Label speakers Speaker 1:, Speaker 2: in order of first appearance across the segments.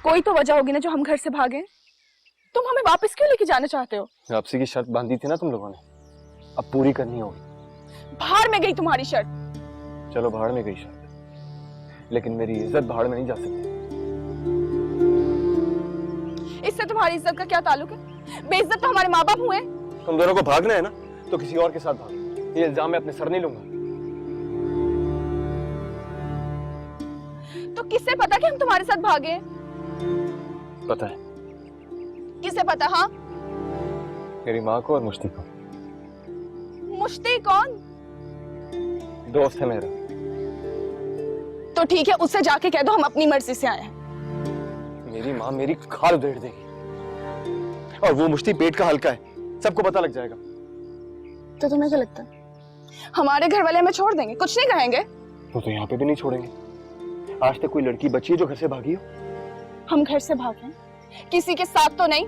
Speaker 1: कोई तो वजह होगी ना जो हम घर से भागे। तुम हमें वापस क्यों लेके जाना चाहते हो?
Speaker 2: वापसी की शर्त बांधी थी ना तुम लोगों ने, अब पूरी करनी होगी।
Speaker 1: बाहर में गई तुम्हारी शर्त।
Speaker 2: चलो भाड़ में गई शर्त, लेकिन मेरी इज्जत भाड़ में नहीं जा सकती।
Speaker 1: इससे तुम्हारी इज्जत का क्या ताल्लुक है? बेइज्जत तो हमारे माँ बाप हुए।
Speaker 2: तुम दोनों को भागना है ना तो किसी और के साथ भागो, ये इल्जाम मैं अपने सर नहीं लूंगा।
Speaker 1: तो किससे पता कि हम तुम्हारे साथ भागे?
Speaker 2: पता है,
Speaker 1: किसे पता? हाँ,
Speaker 2: मेरी माँ को और मुश्ती को।
Speaker 1: मुश्ती कौन?
Speaker 2: दोस्त है मेरा।
Speaker 1: तो ठीक है, उससे जाके कह दो हम अपनी मर्जी से आए हैं।
Speaker 2: मेरी माँ मेरी खाल उधेड़ देगी, और वो मुश्ती पेट का हल्का है, सबको पता लग जाएगा।
Speaker 1: तो तुम्हें क्या लगता है हमारे घर वाले हमें छोड़ देंगे, कुछ नहीं कहेंगे?
Speaker 2: तो यहाँ पे भी नहीं छोड़ेंगे। आज तक कोई लड़की बची है जो घर से भागी हो?
Speaker 1: हम घर से भागे, किसी के साथ तो नहीं।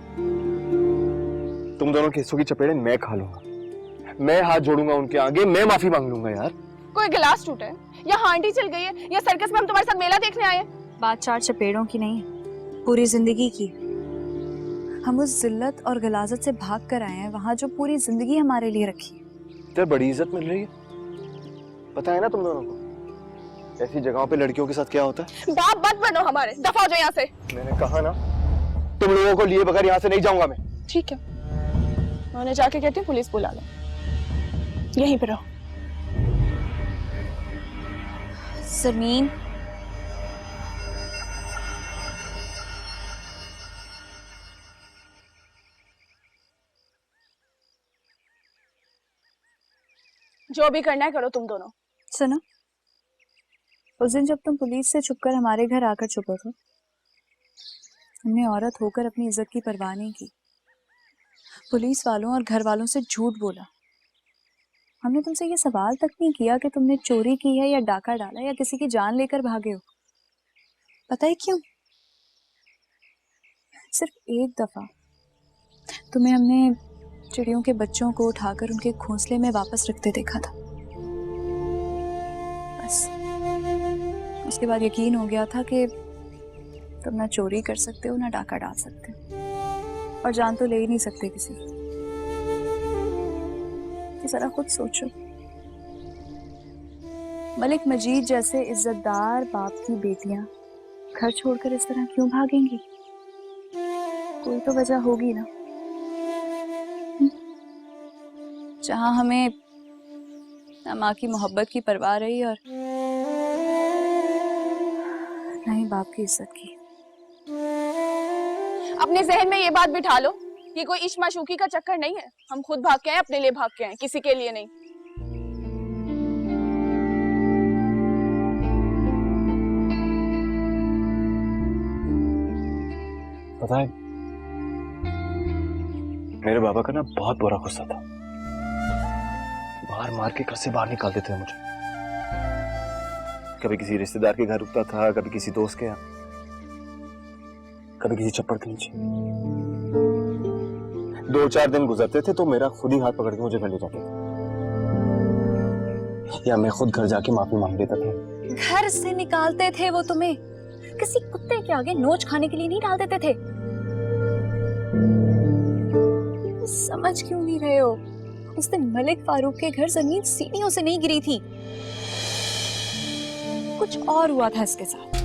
Speaker 2: तुम दोनों के हिस्सों की चपेड़े मैं खा लूंगा, मैं हाथ जोड़ूंगा उनके आगे, मैं माफी मांग लूंगा। यार
Speaker 1: कोई गिलास टूटा है या हांडी चल गई है या सर्कस में हम तुम्हारे साथ मेला देखने आए हैं?
Speaker 3: बात 4 चपेड़ों की नहीं है, पूरी जिंदगी की। हम उस जिल्लत और गलाजत से भाग कर आए हैं, वहां जो पूरी जिंदगी हमारे लिए रखी है।
Speaker 2: तेरे बड़ी इज्जत मिल रही है, पता है ना तुम दोनों को ऐसी जगहों पे लड़कियों के साथ क्या होता है।
Speaker 1: बाप मत बनो हमारे, दफा हो जाओ यहाँ से।
Speaker 2: मैंने कहा ना, तुम लोगों को लिए बगैर यहाँ से नहीं जाऊंगा मैं।
Speaker 1: ठीक है, मैं उन्हें जाके कहती हूँ पुलिस बुला लो, यहीं पे रहो।
Speaker 3: ज़मीन,
Speaker 1: जो भी करना है करो तुम दोनों।
Speaker 3: सुनो, उस दिन जब तुम पुलिस से छुपकर हमारे घर आकर छुपे थे, हमने औरत होकर अपनी इज्जत की परवाह नहीं की। पुलिस वालों और घर वालों से झूठ बोला। हमने तुमसे ये सवाल तक नहीं किया कि तुमने चोरी की है या डाका डाला या किसी की जान लेकर भागे हो। पता है क्यों? सिर्फ एक दफा तुम्हें हमने चिड़ियों के बच्चों को उठाकर उनके घोंसले में वापस रखते देखा था, बस। उसके बाद यकीन हो गया था कि तुम ना चोरी कर सकते हो ना डाका डाल सकते हो, और जान तो ले ही नहीं सकते किसी की। जरा खुद सोचो, मलिक मजीद जैसे इज्जतदार बाप की बेटियां घर छोड़कर इस तरह क्यों भागेंगी? कोई तो वजह होगी ना। जहां हमें ना माँ की मोहब्बत की परवाह रही और ना ही बाप की इज्जत की।
Speaker 1: अपने जहन में ये बात बिठा लो, ये कोई इश्क माशूकी का चक्कर नहीं है। हम खुद भाग के आए, अपने लिए भाग के आए, किसी के लिए नहीं।
Speaker 2: पता है, मेरे बाबा का ना बहुत बुरा गुस्सा था, मार मार के घर से बाहर निकाल देते थे मुझे। कभी किसी रिश्तेदार के घर रुकता था, कभी किसी दोस्त के यहाँ, कभी किसी चप्पड़ के नीचे। 2-4 दिन गुजरते थे तो मेरा खुद ही हाथ पकड़ के मुझे घर ले जाते थे, या मैं खुद घर जाके माफी मांग लेता था।
Speaker 3: घर से निकालते थे वो तुम्हें, किसी कुत्ते के आगे नोच खाने के लिए नहीं डाल देते थे। समझ क्यों नहीं रहे हो? उस दिन मलिक फारूक के घर जमीन सीढ़ियों से नहीं गिरी थी, कुछ और हुआ था इसके साथ।